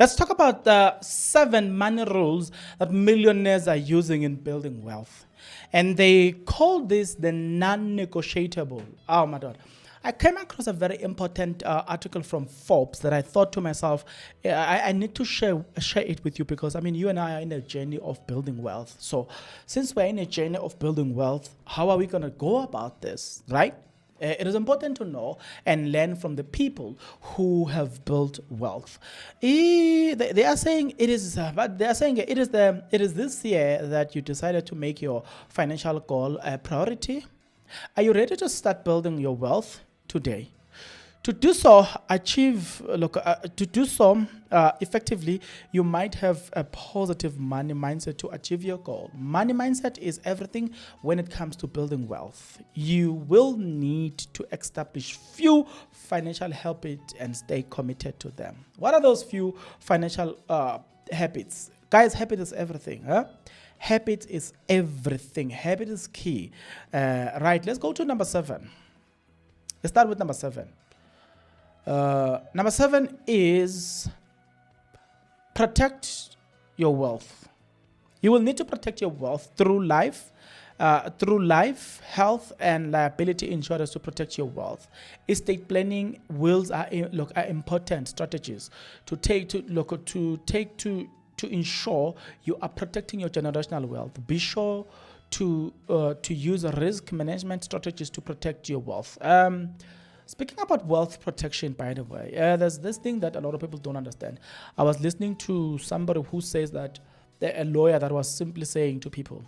Let's talk about the 7 money rules that millionaires are using in building wealth. And they call this the non-negotiable. Oh my God. I came across a very important article from Forbes that I thought to myself, I need to share it with you because, I mean, you and I are in a journey of building wealth. So since we're in a journey of building wealth, how are we going to go about this, right? It is important to know and learn from the people who have built wealth. They are saying it is, but they are saying it is this year that you decided to make your financial goal a priority. Are you ready to start building your wealth today? To do so, effectively, you might have a positive money mindset to achieve your goal. Money mindset is everything when it comes to building wealth. You will need to establish few financial habits and stay committed to them. What are those few financial habits? Guys, habit is everything. Habit is everything. Habit is key. Right, let's go to number 7. Let's start with number 7. Number 7 is protect your wealth. You will need to protect your wealth through life, health, and liability insurance to protect your wealth. Estate planning wills are important strategies to ensure you are protecting your generational wealth. Be sure to use risk management strategies to protect your wealth. Speaking about wealth protection, by the way, there's this thing that a lot of people don't understand. I was listening to somebody who says that a lawyer that was simply saying to people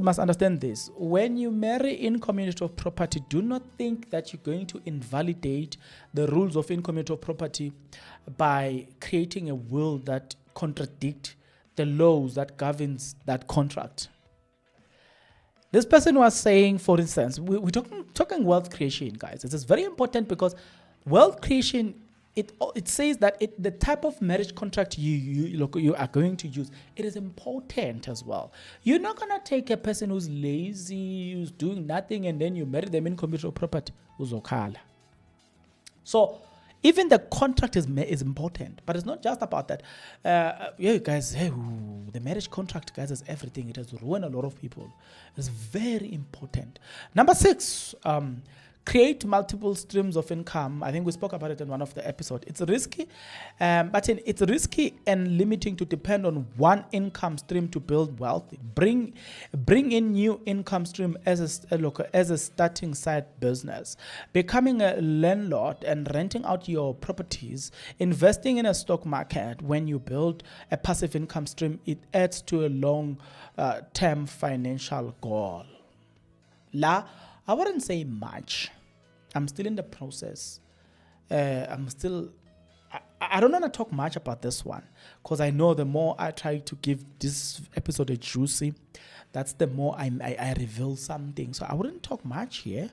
must understand this. When you marry in community of property, do not think that you're going to invalidate the rules of in community of property by creating a will that contradict the laws that governs that contract. This person was saying, for instance, we're talking wealth creation, guys. This is very important because wealth creation, it says that the type of marriage contract you are going to use, it is important as well. You're not going to take a person who's lazy, who's doing nothing, and then you marry them in commercial property. So even the contract is important, but it's not just about that. Guys, the marriage contract, guys, is everything. It has ruined a lot of people. It's very important. Number 6, create multiple streams of income. I think we spoke about it in one of the episodes. It's risky, it's risky and limiting to depend on one income stream to build wealth. Bring in new income stream as a starting side business. Becoming a landlord and renting out your properties. Investing in a stock market. When you build a passive income stream, it adds to a long-term financial goal. I wouldn't say much. I'm still in the process. I don't want to talk much about this one because I know the more I try to give this episode a juicy, that's the more I reveal something. So I wouldn't talk much here.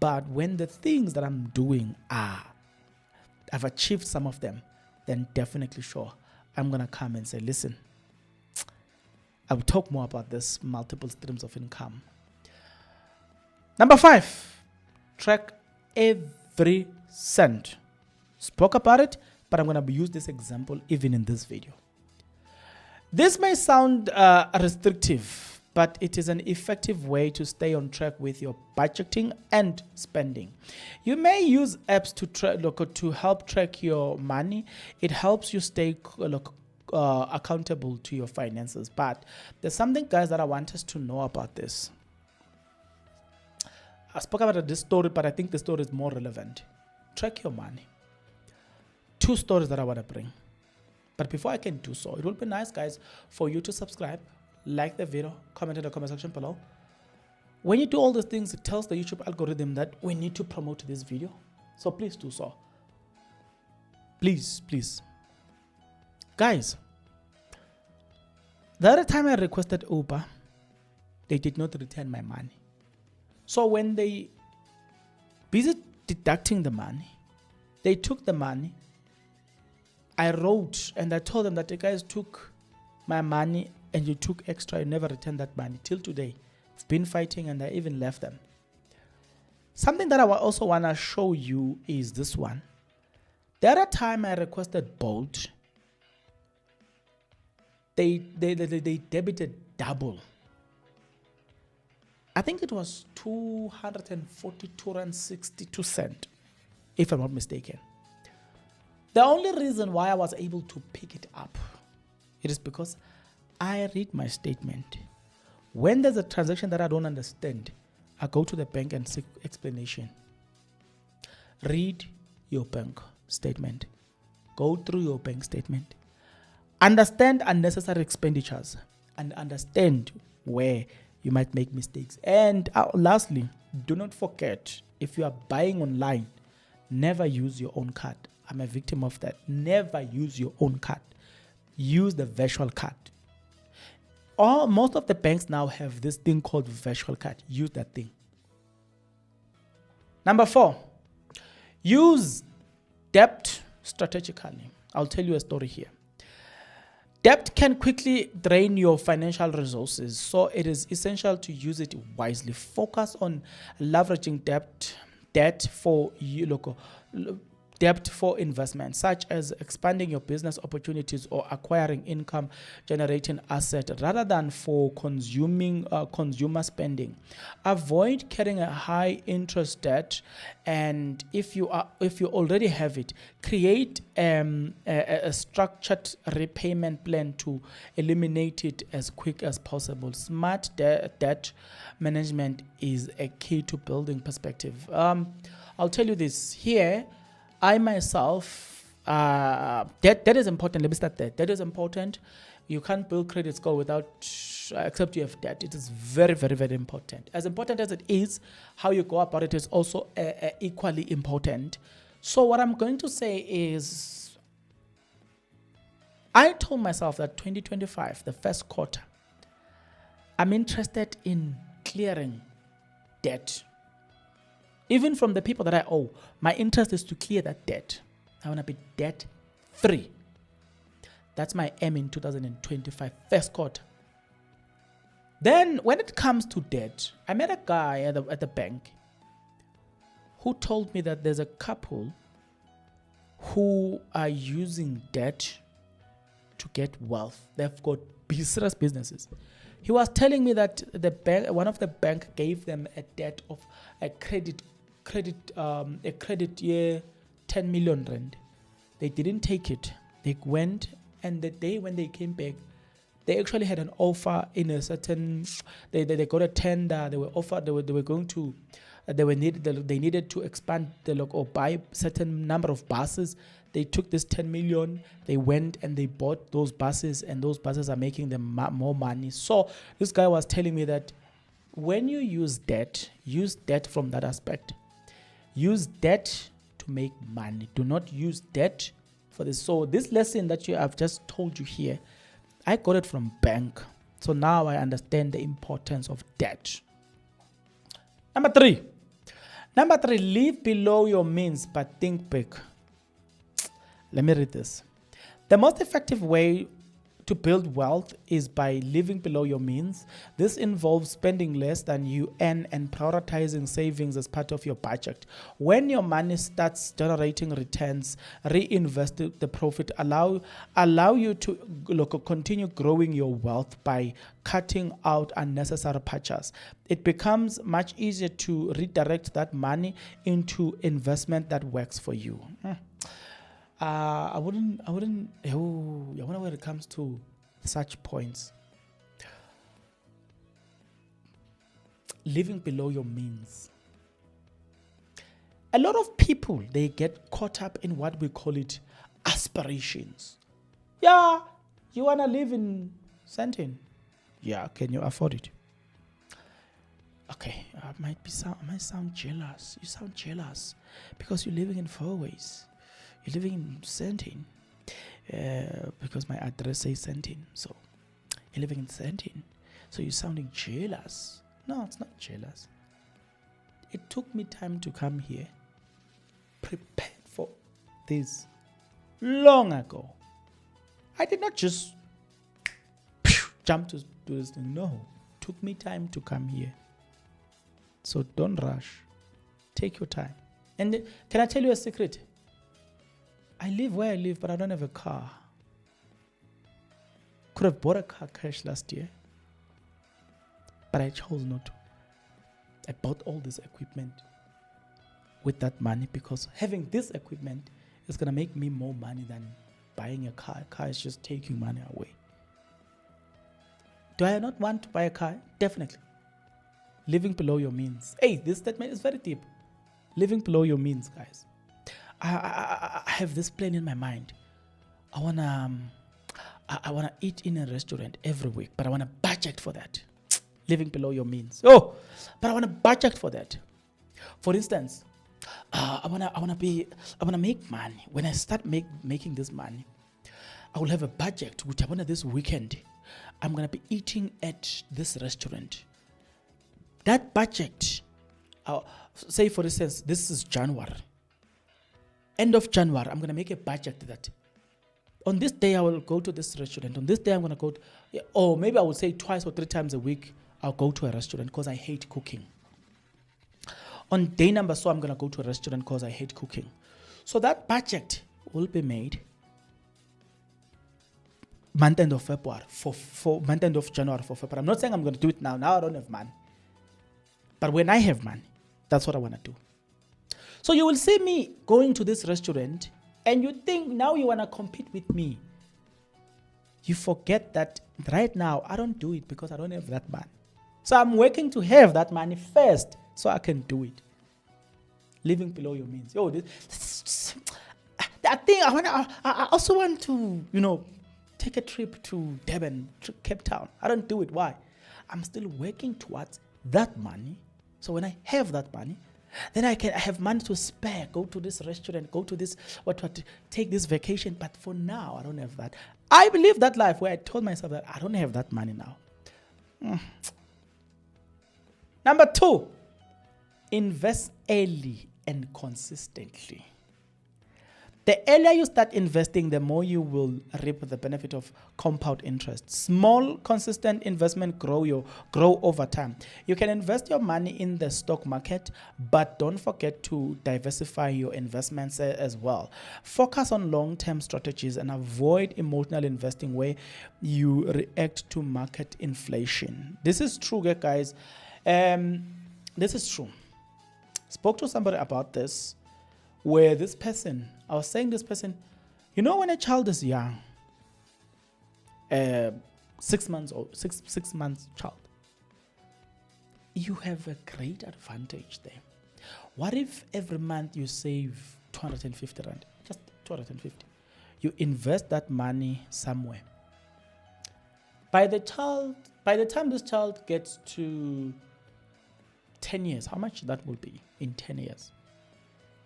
But when the things that I'm doing I've achieved some of them, then definitely sure I'm going to come and say, listen, I will talk more about this multiple streams of income. Number 5, track every cent. Spoke about it, but I'm going to use this example even in this video. This may sound restrictive, but it is an effective way to stay on track with your budgeting and spending. You may use apps to help track your money. It helps you stay accountable to your finances. But there's something, guys, that I want us to know about this. I spoke about this story, but I think the story is more relevant. Track your money. 2 stories that I want to bring. But before I can do so, it will be nice, guys, for you to subscribe, like the video, comment in the comment section below. When you do all these things, it tells the YouTube algorithm that we need to promote this video. So please do so. Please. Guys, the other time I requested Uber, they did not return my money. So when they busy deducting the money, they took the money. I wrote and I told them that the guys took my money and you took extra. You never returned that money till today. I've been fighting and I even left them. Something that I also want to show you is this one. The other time I requested Bolt, they debited double. I think it was 242.62 cents, if I'm not mistaken. The only reason why I was able to pick it up, it is because I read my statement. When there's a transaction that I don't understand, I go to the bank and seek explanation. Read your bank statement. Go through your bank statement. Understand unnecessary expenditures and understand where you might make mistakes. And lastly, do not forget, if you are buying online, never use your own card. I'm a victim of that. Never use your own card. Use the virtual card. Most of the banks now have this thing called virtual card. Use that thing. Number 4, use debt strategically. I'll tell you a story here. Debt can quickly drain your financial resources, so it is essential to use it wisely. Focus on leveraging debt for investment, such as expanding your business opportunities or acquiring income-generating assets, rather than for consumer spending. Avoid carrying a high-interest debt, and if you already have it, create a structured repayment plan to eliminate it as quick as possible. Smart debt management is a key to building perspective. I'll tell you this here. I myself, that is important. Let me start there. That is important. You can't build credit score except you have debt. It is very, very, very important. As important as it is, how you go about it is also equally important. So what I'm going to say is, I told myself that 2025, the first quarter, I'm interested in clearing debt. Even from the people that I owe, my interest is to clear that debt. I want to be debt free. That's my aim in 2025, first quarter. Then when it comes to debt, I met a guy at the bank who told me that there's a couple who are using debt to get wealth. They've got serious businesses. He was telling me that one of the bank gave them a debt of a credit year 10 million rand. They didn't take it. They went, and the day when they came back, they actually had an offer in a certain. They got a tender. They were offered. They needed to expand or buy certain number of buses. They took this 10 million. They went and they bought those buses, and those buses are making them more money. So this guy was telling me that when you use debt from that aspect. Use debt to make money. Do not use debt for this. So this lesson that I've just told you here, I got it from bank. So now I understand the importance of debt. Number three, live below your means but think big. Let me read this. The most effective way to build wealth is by living below your means. This involves spending less than you earn and prioritizing savings as part of your budget. When your money starts generating returns, reinvest the profit. Allow you to continue growing your wealth by cutting out unnecessary purchases. It becomes much easier to redirect that money into investment that works for you. I wonder when it comes to such points. Living below your means. A lot of people, they get caught up in what we call it aspirations. Yeah, you want to live in Sandton? Yeah, can you afford it? Okay, I might sound jealous. You sound jealous because you're living in Fourways. You're living in Sandton because my address says Sandton. So you're living in Sandton. So you're sounding jealous. No, it's not jealous. It took me time to come here, prepared for this long ago. I did not just jump to do this thing. No, it took me time to come here. So don't rush. Take your time. And can I tell you a secret? I live where I live, but I don't have a car. Could have bought a car cash last year, but I chose not to. I bought all this equipment with that money because having this equipment is going to make me more money than buying a car. A car is just taking money away. Do I not want to buy a car? Definitely. Living below your means. Hey, this statement is very deep. Living below your means, guys. I have this plan in my mind. I wanna eat in a restaurant every week, but I wanna budget for that. Living below your means. Oh, but I wanna budget for that. For instance, I wanna make money. When I start making this money, I will have a budget. Which I wanna this weekend, I'm gonna be eating at this restaurant. That budget, say for instance, this is January. End of January, I'm gonna make a budget that on this day I will go to this restaurant. On this day I'm gonna go, or maybe I would say twice or 3 times a week I'll go to a restaurant because I hate cooking. On day number so I'm gonna go to a restaurant because I hate cooking. So that budget will be made month end of February for month end of January for February. I'm not saying I'm gonna do it now. Now I don't have money. But when I have money, that's what I want to do. So you will see me going to this restaurant and you think now you want to compete with me. You forget that right now I don't do it because I don't have that money. So I'm working to have that money first so I can do it. Living below your means. Yo, that thing, I also want to, take a trip to Durban, to Cape Town. I don't do it. Why? I'm still working towards that money. So when I have that money, then I have money to spare, go to this restaurant, go to this, take this vacation. But for now, I don't have that. I believe that life where I told myself that I don't have that money now. Number 2, invest early and consistently. The earlier you start investing, the more you will reap the benefit of compound interest. Small, consistent investment grow over time. You can invest your money in the stock market, but don't forget to diversify your investments as well. Focus on long-term strategies and avoid emotional investing where you react to market inflation. This is true, guys. This is true. Spoke to somebody about this, where this person, I was saying this person, when a child is young, 6 months old, six months child, you have a great advantage there. What if every month you save 250 rand, just 250? You invest that money somewhere. By the time this child gets to 10 years, how much that will be in 10 years?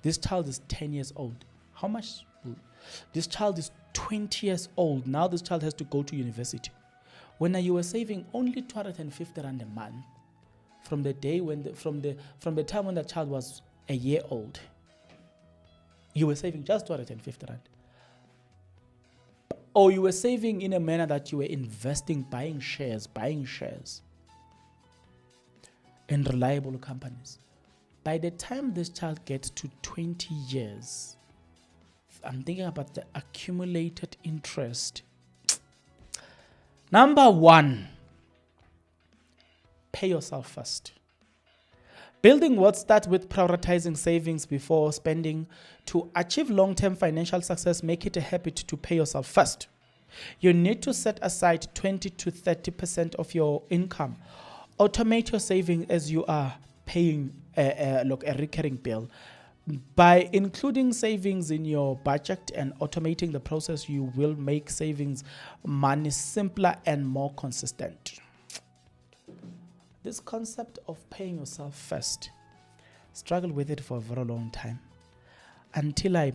This child is 10 years old. How much? This child is 20 years old. Now this child has to go to university. When you were saving only 250 rand a month, from the day from the time when the child was a year old, you were saving just 250 rand. Or you were saving in a manner that you were investing, buying shares in reliable companies. By the time this child gets to 20 years, I'm thinking about the accumulated interest. Number 1, pay yourself first. Building wealth starts with prioritizing savings before spending. To achieve long-term financial success, make it a habit to pay yourself first. You need to set aside 20 to 30% of your income. Automate your saving as you are paying a recurring bill. By including savings in your budget and automating the process, you will make savings money simpler and more consistent. This concept of paying yourself first, struggled with it for a very long time until I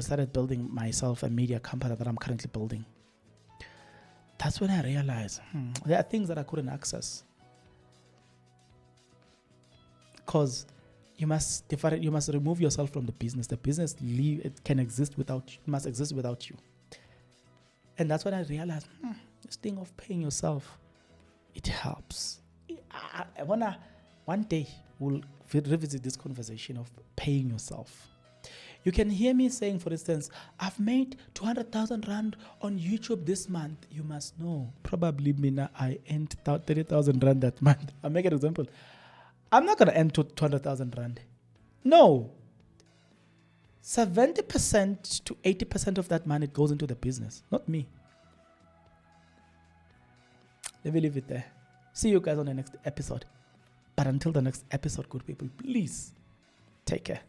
started building myself a media company that I'm currently building. That's when I realized there are things that I couldn't access. Because you must remove yourself from the business. The business can exist without you. It must exist without you. And that's when I realized this thing of paying yourself, it helps. I wanna one day we'll revisit this conversation of paying yourself. You can hear me saying, for instance, I've made 200,000 Rand on YouTube this month. You must know, probably Mina, I earned 30,000 Rand that month. I'll make an example. I'm not going to earn 200,000 Rand. No. 70% to 80% of that money goes into the business, not me. Let me leave it there. See you guys on the next episode. But until the next episode, good people, please take care.